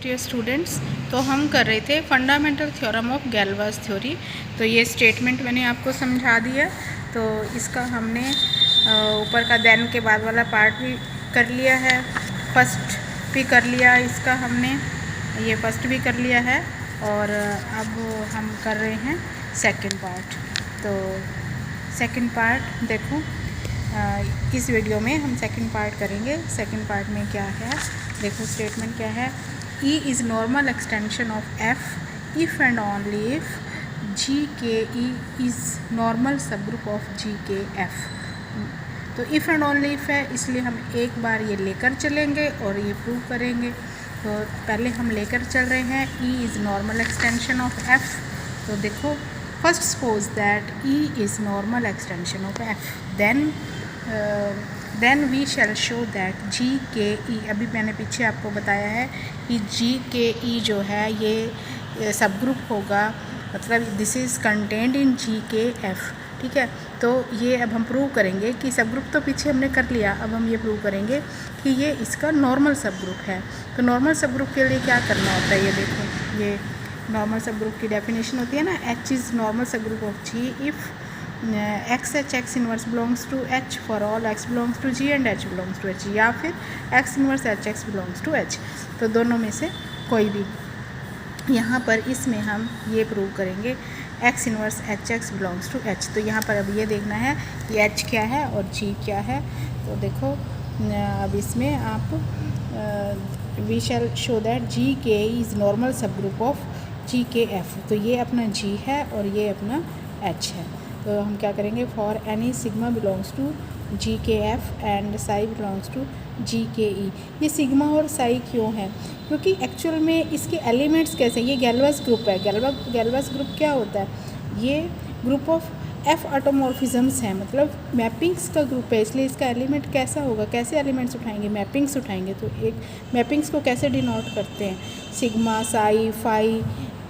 Dear students, तो हम कर रहे थे fundamental theorem of Galois theory. तो ये स्टेटमेंट मैंने आपको समझा दिया। तो इसका हमने ऊपर का देन के बाद वाला पार्ट भी कर लिया है, फर्स्ट भी कर लिया इसका हमने, ये फर्स्ट भी कर लिया है। और अब हम कर रहे हैं सेकंड पार्ट। तो सेकंड पार्ट देखो, इस वीडियो में हम सेकंड पार्ट करेंगे। सेकंड पार्ट में क्या है देखो, स्टेटमेंट क्या है। E is normal extension of F if and only if GKE is normal subgroup of GKF। तो if and only if है, इसलिए हम एक बार ये लेकर चलेंगे और ये प्रूव करेंगे। तो पहले हम लेकर चल रहे हैं E is normal extension of F। तो देखो, first suppose that E is normal extension of F, then we shall show that GKE, अभी मैंने पीछे आपको बताया है कि GKE जो है ये सब ग्रुप होगा, मतलब this is content in GKF। ठीक है, तो ये अब हम प्रूव करेंगे कि सब ग्रुप तो पीछे हमने कर लिया, अब हम ये प्रूव करेंगे कि ये इसका नॉर्मल सब ग्रुप है। तो नॉर्मल सब ग्रुप के लिए क्या करना होता है, ये देखो, ये नॉर्मल सब ग्रुप की डेफिनेशन होती है ना, H इज़ नॉर्मल सब group of G if x inverse belongs to H for all x belongs to G and H belongs to H, या फिर x inverse HX belongs to H। तो दोनों में से कोई भी। यहाँ पर इसमें हम ये प्रूव करेंगे x inverse HX belongs to H। तो यहाँ पर अब ये देखना है कि H क्या है और G क्या है। तो देखो, अब इसमें आप we shall show that GK is normal सब ग्रुप ऑफ GKF। तो ये अपना G है और ये अपना H है। तो हम क्या करेंगे, for any sigma belongs to GKF and psi belongs to GKE। ये सिग्मा और साई क्यों है, क्योंकि एक्चुअल में इसके एलिमेंट्स कैसे, ये गैल्वास ग्रुप है। गैल्वास ग्रुप क्या होता है, ये ग्रुप ऑफ F ऑटोमॉर्फिज्म्स हैं, मतलब मैपिंग्स का ग्रुप है। इसलिए इसका एलिमेंट कैसा होगा, कैसे एलिमेंट्स उठाएंगे, मैपिंग्स उठाएंगे। तो एक मैपिंग्स को कैसे डिनोट करते हैं, सिग्मा, साई, फाई,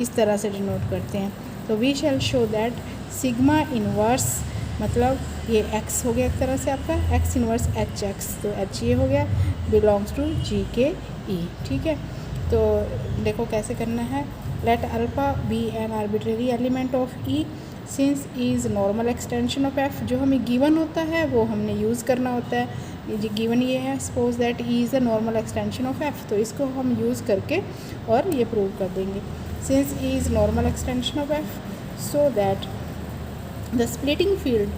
इस तरह से डिनोट करते हैं। तो we shall show that sigma inverse, मतलब ये x हो गया एक तरह से आपका x इनवर्स HX, तो H ये हो गया, बिलोंग्स टू GKE। ठीक है, तो देखो कैसे करना है। Let alpha be an arbitrary element of E since E is normal extension of F। जो हमें गिवन होता है वो हमने यूज़ करना होता है। ये जो गिवन ये है, suppose that E is a normal extension of F, तो इसको हम यूज़ करके और ये प्रूव कर देंगे। Since E is normal extension of F, so that the splitting field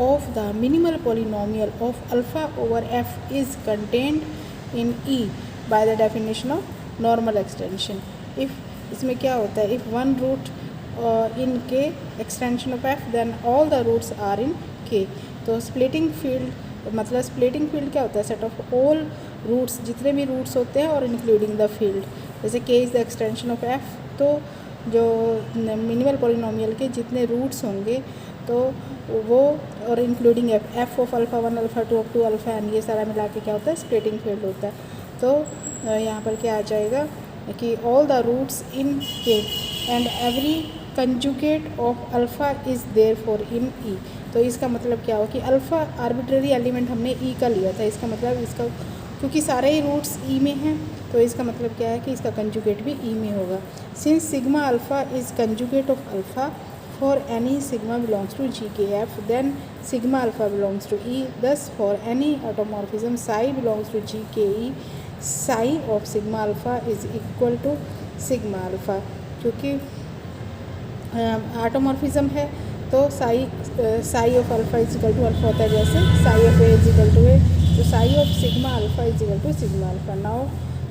of the minimal polynomial of alpha over F is contained in E by the definition of normal extension। if इसमें क्या होता है, if one root in K extension of F then all the roots are in K। तो splitting field मतलब splitting field क्या होता है, set of all roots, जितने भी roots होते हैं और including the field। जैसे K is the extension of F, तो जो मिनिमल पॉलिनोमियल के जितने रूट्स होंगे तो वो, और including F of alpha 1, alpha 2 up to alpha n, ये सारा मिला के क्या होता है, स्प्लिटिंग फील्ड होता है। तो यहाँ पर क्या आ जाएगा कि all the roots in K and every conjugate of alpha is therefore in E। तो इसका मतलब क्या हो कि अल्फ़ा आर्बिट्रेरी एलिमेंट हमने E का लिया था, इसका मतलब इसका, क्योंकि सारे ही रूट्स E में हैं, तो इसका मतलब क्या है कि इसका कंजुगेट भी E में होगा। Since sigma alpha is conjugate of alpha for any sigma belongs to GKF, then sigma alpha belongs to E। Thus for any automorphism psi belongs to GKE, psi of sigma alpha is equal to sigma alpha. क्योंकि automorphism है तो psi of alpha is equal to alpha होता है, जैसे psi of A is equal to A, तो psi of sigma alpha is equal to sigma alpha. Now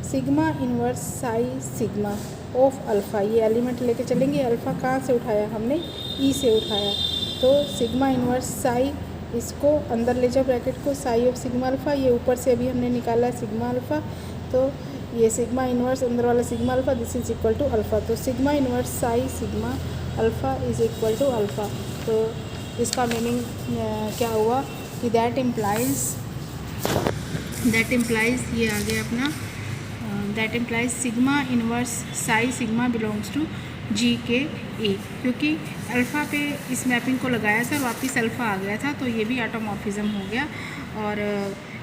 sigma inverse psi sigma of alpha, ये element लेके चलेंगे। Alpha कहाँ से उठाया हमने, E से उठाया, तो सिग्मा इनवर्स साई, इसको अंदर ले जाओ ब्रैकेट को, साई ऑफ सिग्मा अल्फ़ा, ये ऊपर से अभी हमने निकाला है सिग्मा अल्फ़ा, तो ये सिग्मा इनवर्स अंदर वाला sigma alpha, this is equal to alpha. तो sigma inverse psi sigma alpha is equal to alpha. तो इसका मीनिंग क्या हुआ कि दैट इम्प्लाइज़ ये आ गया अपना, that implies sigma inverse psi sigma belongs to GKE। क्योंकि अल्फ़ा पे इस मैपिंग को लगाया था, वापस अल्फ़ा आ गया था, तो ये भी ऑटोमॉर्फिज्म हो गया। और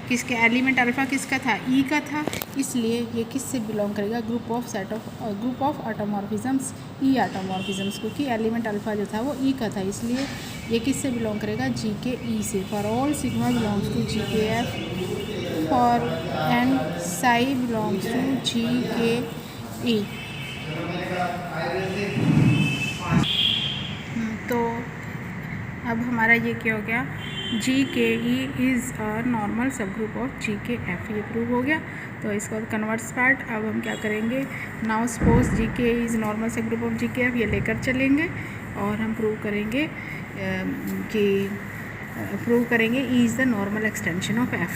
किसके एलिमेंट अल्फ़ा किसका था, ई का था, इसलिए ये किससे बिलोंग करेगा, ग्रुप ऑफ ऑटोमॉर्फिज़म्स, ई ऑटोमॉर्फिज़म्स, क्योंकि एलिमेंट अल्फ़ा जो था वो ई का था, इसलिए ये किससे बिलोंग करेगा, जी के ई से। For all sigma belongs to G K F for and psi belongs to G K E. तो अब हमारा ये क्या हो गया, G K E is a normal सब group of G K F, ये प्रूव हो गया। तो इसका कन्वर्ट्स पार्ट अब हम क्या करेंगे, now suppose G K E is normal सब group of G K F, ये लेकर चलेंगे और हम प्रूव करेंगे E is the normal extension of F.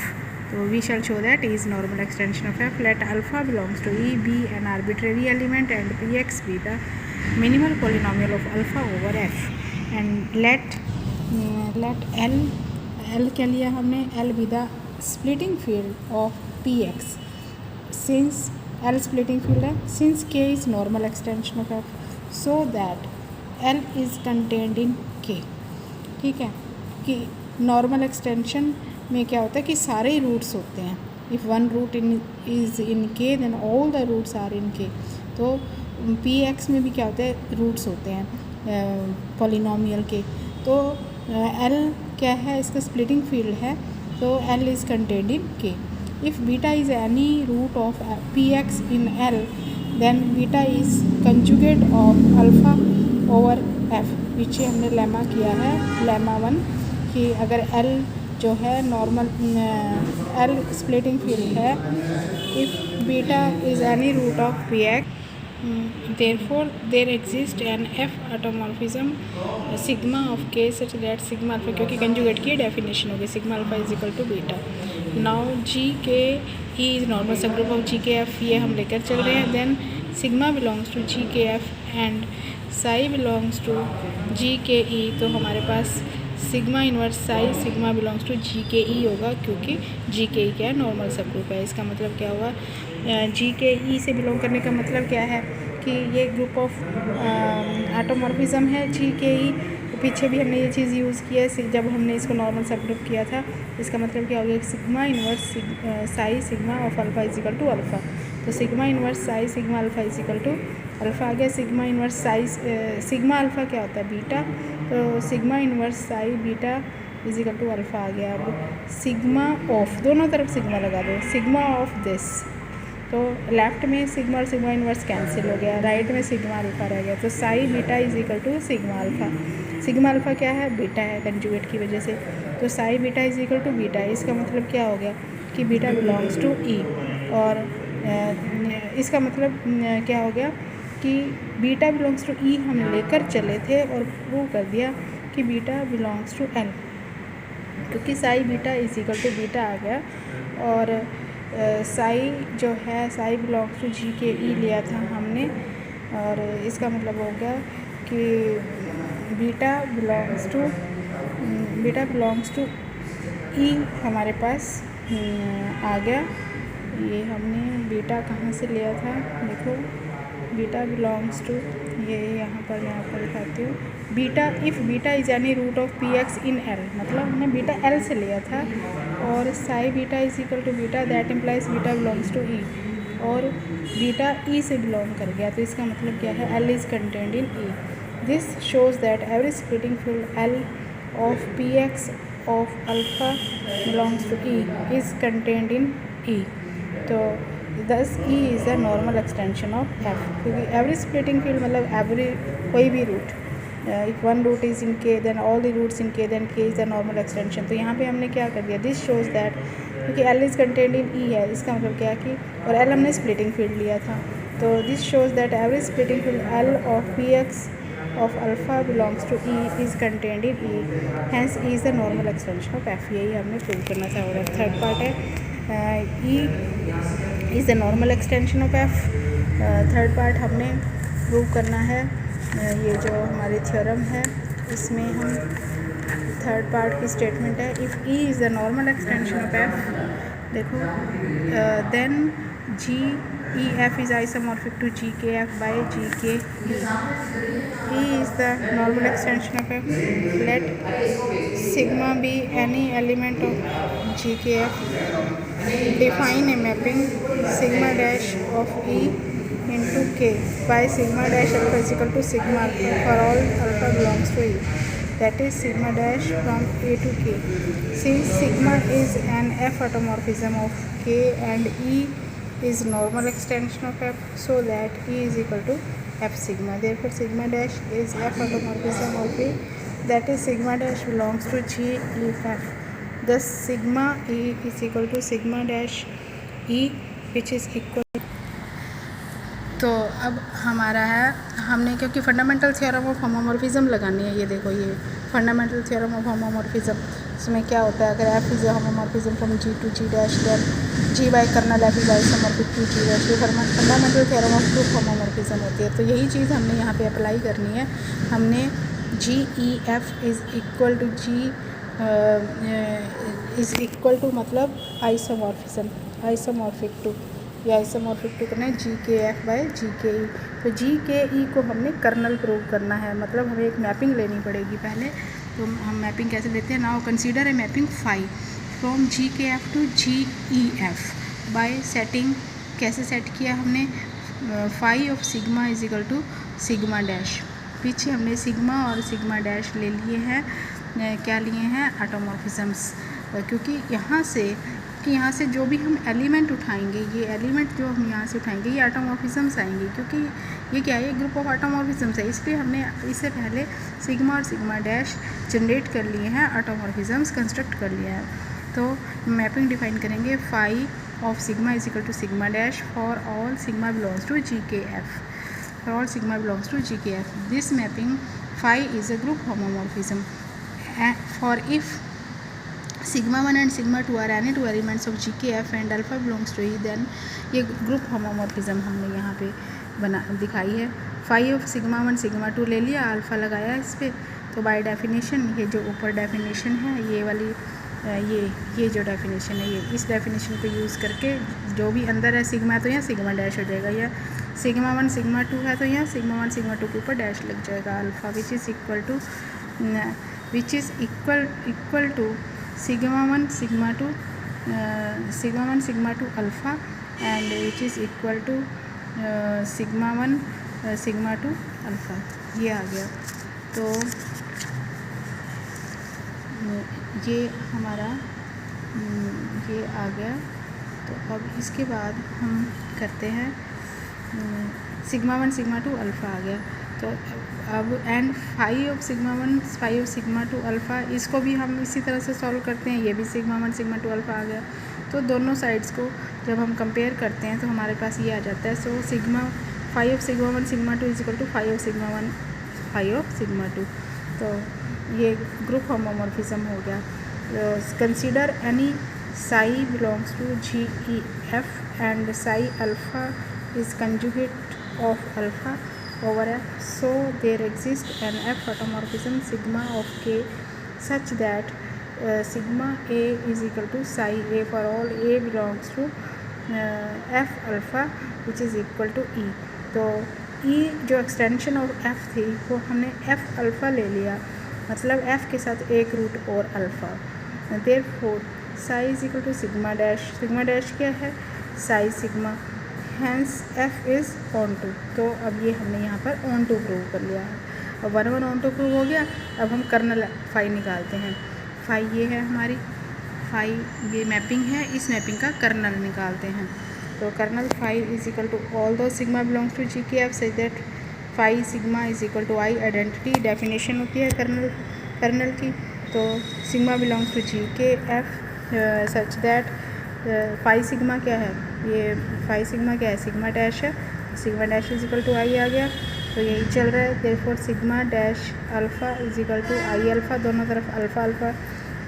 तो we shall show that E is normal extension of F, let alpha belongs to E be an arbitrary element and P X be the minimal polynomial of alpha over F, and let L क्या लिया हमने, L be the splitting field of P x, since L splitting field है, since के is normal extension of F, so that L is contained in के। ठीक है, कि normal extension में क्या होता है कि सारे रूट्स होते हैं, if one root is in K then all the roots are in K. तो पी एक्स में भी क्या होता है, रूट्स होते हैं पॉलिनोमियल के। तो एल क्या है, इसका स्प्लिटिंग फील्ड है, तो L is contained in K. If beta is any root of P X in L then beta is conjugate of alpha over F, पीछे हमने लेमा किया है, लेमा 1, कि अगर एल जो है नॉर्मल एल स्प्लिटिंग फील्ड है, if beta is any root of P X therefore there exists an f automorphism sigma of k such that sigma alpha, क्योंकि कंजुगेट की डेफिनेशन होगी sigma alpha is equal to beta। Now G K E is normal सब group of G K F, ये हम लेकर चल रहे हैं। Then sigma belongs to G K F and psi belongs to G K E, तो हमारे पास sigma inverse psi sigma belongs to G K E होगा, क्योंकि जी के ई क्या है, नॉर्मल सब ग्रुप है। इसका मतलब क्या हुआ, जी के ई से बिलोंग करने का मतलब क्या है कि ये ग्रुप ऑफ ऑटोमॉर्फिज्म है जी के ई। पीछे भी हमने ये चीज़ यूज़ की है जब हमने इसको नॉर्मल सब ग्रुप किया था। इसका मतलब क्या हो गया, sigma inverse psi sigma of alpha is equal to alpha. तो sigma inverse psi sigma alpha is equal to alpha आ गया। Sigma inverse psi sigma alpha क्या होता है, बीटा, तो sigma inverse psi beta is equal to alpha आ गया। अब सिग्मा ऑफ, दोनों तरफ सिग्मा लगा दो, सिग्मा ऑफ दिस, तो लेफ्ट में सिग्मा और सिग्मा इनवर्स कैंसिल हो गया, राइट में सिग्मा अल्फ़ा रह गया। तो psi beta is equal to sigma alpha. Sigma alpha क्या है, बीटा है कंजुगेट की वजह से, तो psi beta is equal to beta. इसका मतलब क्या हो गया कि बीटा बिलोंग्स टू ई, और इसका मतलब क्या हो गया कि बीटा बिलोंग्स टू ई हम लेकर चले थे और प्रूव कर दिया कि बीटा बिलोंग्स टू एल, क्योंकि psi beta is equal to beta आ गया। और साई जो है Sai belongs to G K ई लिया था हमने, और इसका मतलब हो गया कि बीटा बिलोंग्स टू ई हमारे पास आ गया। ये हमने बीटा कहाँ से लिया था, देखो बीटा बिलोंग्स टू, ये यहाँ पर दिखाती हूँ, beta if beta is any root of P X in L, मतलब हमने बीटा एल से लिया था, और psi beta is equal to beta, that implies beta belongs to E, और बीटा ई से बिलोंग कर गया। तो इसका मतलब क्या है, L is contained in E. This shows that every splitting field L of P X of alpha belongs to E is contained in E. तो thus E is the normal extension of F, क्योंकि every splitting field मतलब every कोई भी root, if one root is in K then all the roots in K then के is the normal extension. तो यहाँ पे हमने क्या कर दिया, दिस शोज दैट, क्योंकि एल इज़ कंटेंड इन ई है, इसका मतलब क्या कि, और एल हमने स्प्लिटिंग फील्ड लिया था, तो this shows that every splitting field L of P X of alpha belongs to E is contained in E, hence E is the normal extension of F. यही हमने प्रूव करना था। और third part है E is the normal extension of F. Third part हमने prove करना है, ये जो हमारी थ्योरम है इसमें हम थर्ड पार्ट की स्टेटमेंट है, if E is the normal extension of F, देखो then G E F is isomorphic to G K F by G K E is the normal extension of F, let sigma be any element of GKF. Define a mapping sigma dash of E into K by sigma dash alpha is equal to sigma for all alpha belongs to E. That is sigma dash from A to K. Since sigma is an F automorphism of K and E is normal extension of F, so that E is equal to F sigma. Therefore, sigma dash is F automorphism of E. That is sigma dash belongs to G E F. Thus, sigma E is equal to sigma dash E, which is equal. तो अब हमारा है, हमने क्योंकि fundamental theorem of homomorphism लगानी है, ये देखो ये फंडामेंटल थ्योरम ऑफ होमोमॉर्फिज्म, इसमें क्या होता है, अगर F is homomorphism from G to G dash then G by kernel F is isomorphic to G dash, ये fundamental theorem of proof homomorphism होती है। तो यही चीज़ हमने यहाँ पे अप्लाई करनी है। हमने G E F is equal to G is equal to मतलब आइसोमॉर्फिक टू, या आइसोमॉर्फिक टू करना है जी K F by G K E. तो जी के ई को हमने कर्नल प्रूव करना है, मतलब हमें एक मैपिंग लेनी पड़ेगी पहले। तो हम मैपिंग कैसे लेते हैं, now consider a mapping phi from G K F to G E F by setting. कैसे सेट किया हमने, phi of sigma is equal to sigma dash. पीछे हमने सिग्मा और सिग्मा डैश ले लिए हैं, क्या लिए हैं, ऑटोमॉर्फिज्म्स, क्योंकि यहाँ से जो भी हम एलिमेंट उठाएंगे, ये एलिमेंट जो हम यहाँ से उठाएंगे ये ऑटोमॉर्फिज्म्स आएंगे, क्योंकि ये क्या है, ग्रुप ऑफ ऑटोमॉर्फिज्म्स है। इसलिए हमने इससे पहले सिग्मा और सिग्मा डैश जनरेट कर लिए हैं, ऑटोमॉर्फिज्म्स कंस्ट्रक्ट कर लिया है। तो मैपिंग डिफाइन करेंगे, phi of sigma is equal to sigma dash for all sigma belongs to G K F, for all sigma belongs to G K F. This mapping phi is a group homomorphism for if sigma 1 and sigma 2 are any two elements of GKF and alpha belongs to E, then ये group homomorphism हमने यहाँ पे दिखाई है। Phi of sigma 1 sigma 2 ले लिया, alpha लगाया इस पर, तो बाय डेफिनेशन ये जो ऊपर डेफिनेशन है, ये वाली ये जो डेफिनेशन है, ये इस डेफिनेशन को यूज़ करके जो भी अंदर है सिग्मा है तो यहाँ सिग्मा डैश हो जाएगा, या सिग्मा 1 सिग्मा 2 है तो यहाँ सिग्मा 1 सिग्मा 2 के ऊपर डैश लग जाएगा, alpha which is equal to sigma 1 sigma 2 alpha and which is equal to sigma 1 sigma 2 alpha। ये आ गया। तो ये हमारा ये आ गया। तो अब इसके बाद हम करते हैं सिग्मा 1 सिग्मा 2 अल्फ़ा आ गया। तो अब and phi of sigma 1 phi of sigma 2 alpha, इसको भी हम इसी तरह से सॉल्व करते हैं, ये भी सिग्मा 1 सिग्मा 2 अल्फ़ा आ गया। तो दोनों साइड्स को जब हम कंपेयर करते हैं तो हमारे पास ये आ जाता है। So sigma phi of sigma 1 sigma 2 is equal to phi of sigma 1 phi of sigma 2। तो ये ग्रुप होमोमॉर्फिज्म हो गया। Consider any psi belongs to G E F and psi alpha is conjugate of alpha over F, so there exists an F automorphism sigma of K such that sigma A is equal to psi A for all A belongs to F alpha which is equal to E। तो E जो extension of F थी वो हमने F alpha ले लिया, मतलब F के साथ एक रूट और alpha. therefore psi is equal to sigma dash क्या है, psi sigma, hence F is onto. तो अब ये हमने यहाँ पर ऑन टू प्रूव कर लिया है। अब 1 1 ऑन टू प्रूव हो गया। अब हम कर्नल फाई निकालते हैं। फाई ये है हमारी, फाई ये मैपिंग है, इस मैपिंग का कर्नल निकालते हैं। तो kernel phi is equal to all दो sigma belongs to G K F such that phi sigma is equal to I. Identity definition होती है कर्नल की। तो sigma belongs to G K F such that phi sigma क्या है, ये phi sigma क्या है, सिग्मा डैश है, sigma dash is equal to I आ गया। तो यही चल रहा है। Therefore sigma dash alpha is equal to I alpha, दोनों तरफ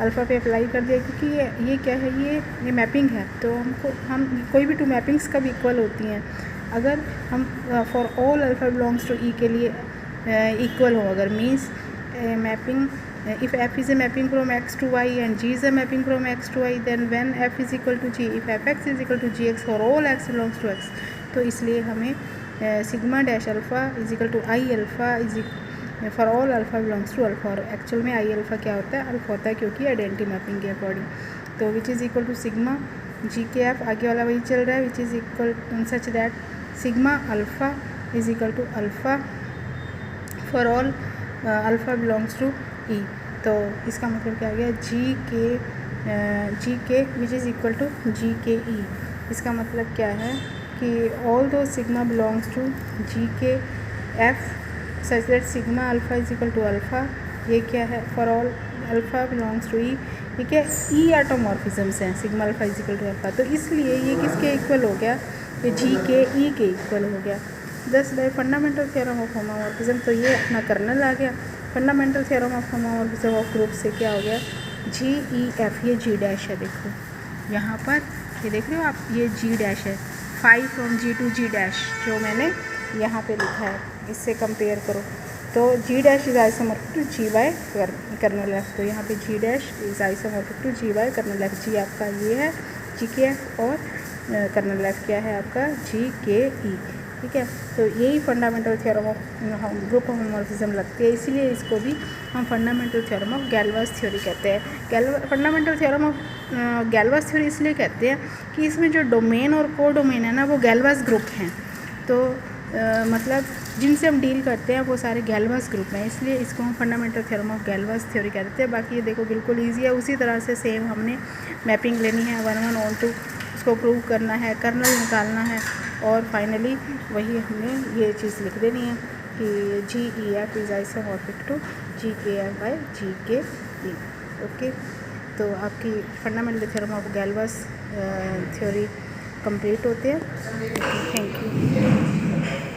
अल्फ़ा पे अप्लाई कर दिया, क्योंकि ये क्या है, ये मैपिंग है। तो हम कोई भी टू मैपिंग्स कब इक्वल होती हैं, अगर हम for all alpha belongs to E के लिए इक्वल हो, अगर means mapping if f is a mapping from x to y and g is a mapping from x to y, then when f is equal to g, if fx is equal to gx for all x belongs to x। तो इसलिए हमें sigma dash alpha is equal to I alpha is for all alpha belongs to alpha, और actual में I alpha क्या होता है, alpha होता है, क्योंकि आइडेंटिटी मैपिंग के अकॉर्डिंग। तो which is equal to sigma G K F, आगे वाला वही चल रहा है, which is equal such that sigma alpha is equal to alpha for all alpha belongs to E. तो इसका मतलब क्या आ गया, G K which is equal to G K E. इसका मतलब क्या है कि ऑल दो sigma belongs to G K F such that sigma alpha is equal to alpha, ये क्या है, for all alpha belongs to E, ठीक है। ई एटोमॉर्फिज्म्स हैं, sigma alpha is equal to alpha, तो इसलिए ये किसके इक्वल हो गया, ये जी के ई के इक्वल हो गया। दस bye fundamental theorem of homomorphism, तो ये अपना कर्नल आ गया। Fundamental theorem of homomorphism of group से क्या हो गया, जी ई एफ, ये जी डैश है, देखो यहाँ पर ये देख रहे हो आप, ये जी डैश है, 5 from G to G dash जो मैंने यहाँ पे लिखा है, इससे कंपेयर करो तो G dash is isomorphic to G by kernel F, तो यहाँ पे G dash is isomorphic to G by kernel F. जी आपका ये है जी के एफ और कर्नल एफ क्या है आपका जी के ई, ठीक है। तो यही fundamental theorem of group of homomorphism लगती है, इसीलिए इसको भी हम fundamental theorem of Galois theory कहते हैं। Fundamental theorem of Galois theory इसलिए कहते हैं कि इसमें जो डोमेन और को डोमेन है ना, वो गैल्वास ग्रुप हैं, तो मतलब जिनसे हम डील करते हैं वो सारे गैल्वास ग्रुप हैं, इसलिए इसको हम fundamental theorem of Galois theory कहते हैं। बाकी ये देखो बिल्कुल ईजी है, उसी तरह से सेम हमने मैपिंग लेनी है 1 1 ऑन 2, उसको प्रूव करना है, कर्नल निकालना है और फाइनली वही हमने ये चीज़ लिख देनी है कि G E F is isomorphic to G K F by G K E. Okay, तो आपकी fundamental theorem of Galois theory complete होते हैं। Thank you.